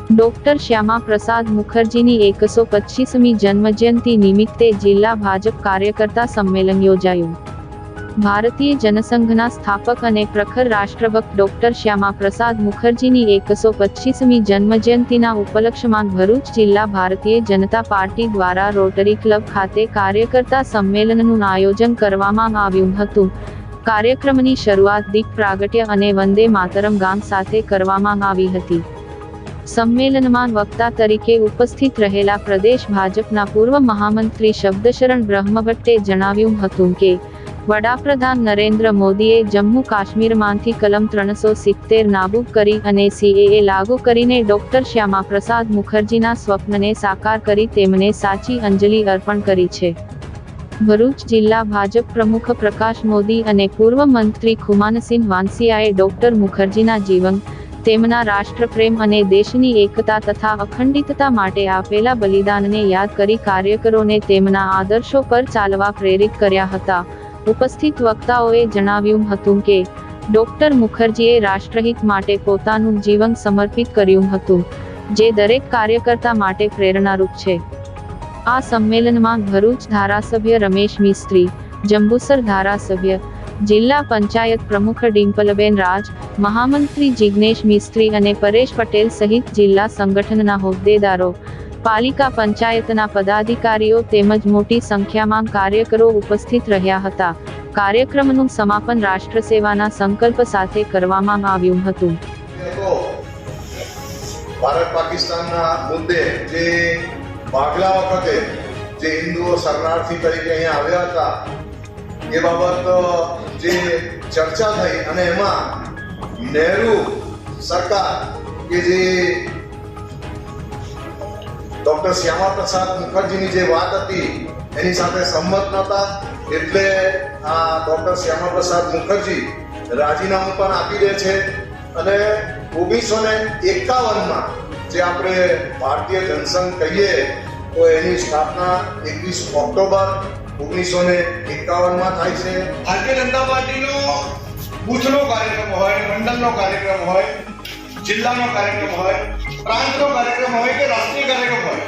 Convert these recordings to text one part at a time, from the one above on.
Doctor Shyama Prasad મુખર્જીની 125મી જન્મજયંતિ નિમિત્તે જિલ્લા ભાજપ કાર્યકર્તા સંમેલન યોજાયું. ભારતીય જનસંઘના સ્થાપક અને પ્રખર રાષ્ટ્રભક્ત ડોક્ટર શ્યામા પ્રસાદ મુખર્જીની 125મી જન્મજયંતિના ઉપલક્ષમાં ભરૂચ જિલ્લા ભારતીય જનતા પાર્ટી દ્વારા રોટરી ક્લબ ખાતે કાર્યકર્તા સંમેલનનું આયોજન કરવામાં આવ્યું હતું. કાર્યક્રમની શરૂઆત દીપ પ્રાગટ્ય અને વંદે માતરમ ગાન સાથે કરવામાં આવી હતી. સંમેલનમાં વક્તા તરીકે ઉપસ્થિત રહેલા પ્રદેશ ભાજપના પૂર્વ મહામંત્રી શબ્દશરણ બ્રહ્મભટ્ટે જણાવ્યું હતું કે વડાપ્રધાન નરેન્દ્ર મોદીએ જમ્મુ કાશ્મીરમાંથી કલમ 370 નાબૂદ કરી અને CAA લાગુ કરીને ડોક્ટર શ્યામા પ્રસાદ મુખર્જીના સ્વપ્નને સાકાર કરી તેમને સાચી અંજલિ અર્પણ કરી છે. ભરૂચ જિલ્લા ભાજપ પ્રમુખ પ્રકાશ મોદી અને પૂર્વ મંત્રી ખુમાનસિંહ વાનસિયાએ ડોક્ટર મુખર્જીના જીવન, તેમના રાષ્ટ્રપ્રેમ અને દેશની એકતા તથા અખંડિતતા માટે આપેલા બલિદાનને યાદ કરી કાર્યકરોને તેમના આદર્શો પર ચાલવા પ્રેરિત કર્યા હતા. ઉપસ્થિત વક્તાઓએ જણાવ્યું હતું કે ડોક્ટર મુખર્જીએ રાષ્ટ્રહિત માટે પોતાનું જીવન સમર્પિત કર્યું હતું, જે દરેક કાર્યકર્તા માટે પ્રેરણારૂપ છે. આ સંમેલનમાં ભરૂચ ધારાસભ્ય રમેશ મિસ્ત્રી, જંબુસર ધારાસભ્ય, જિલ્લા પંચાયત પ્રમુખ ડિમ્પલબેન રાજ, મહામંત્રી જિગ્નેશ મિસ્ત્રી અને પરેશ પટેલ સહિત જિલ્લા સંગઠનના હોદ્દેદારો, પાલિકા પંચાયતના પદાધિકારીઓ તેમજ મોટી સંખ્યામાં કાર્યકરો ઉપસ્થિત રહ્યા હતા. કાર્યક્રમનું સમાપન રાષ્ટ્રસેવાના સંકલ્પ સાથે કરવામાં આવ્યું હતું. ભારત પાકિસ્તાનના મુદ્દે જે ભાગલા વખતે જે હિન્દુઓ શરણાર્થી તરીકે અહીંયા આવ્યા હતા એ બાબત જે ચર્ચા થઈ અને એમાં નહેરુ સરકાર કે જે ડોક્ટર શ્યામા પ્રસાદ મુખર્જીની જે વાત હતી એની સાથે સંમત નહોતા, એટલે આ ડોક્ટર શ્યામા પ્રસાદ મુખર્જી રાજીનામું પણ આપી દે છે અને 1951માં જે આપણે ભારતીય જનસંઘ કહીએ તો એની સ્થાપના 21 ઓક્ટોબર 1951માં થાય છે. ભારતીય જનતા પાર્ટીનો બૂથનો કાર્યક્રમ હોય, મંડળનો કાર્યક્રમ હોય, જિલ્લાનો કાર્યક્રમ હોય, પ્રાંતનો કાર્યક્રમ હોય કે રાષ્ટ્રીય કાર્યક્રમ હોય,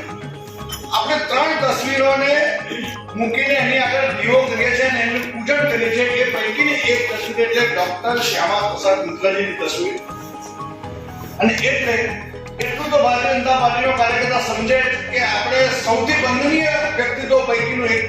આપણે 3 તસવીરોને મૂકીને એની આગળ દીવો કરીએ છીએ અને એનું પૂજન કરીએ છીએ. એ પૈકીની એક તસવીર એટલે ડોક્ટર શ્યામા પ્રસાદ મુખર્જીની તસવીર. અને એટલે એટલું તો ભારતીય જનતા પાર્ટીનો કાર્યકર્તા સમજે કે આપણે સૌથી વંદનીય વ્યક્તિત્વ પૈકીનું એક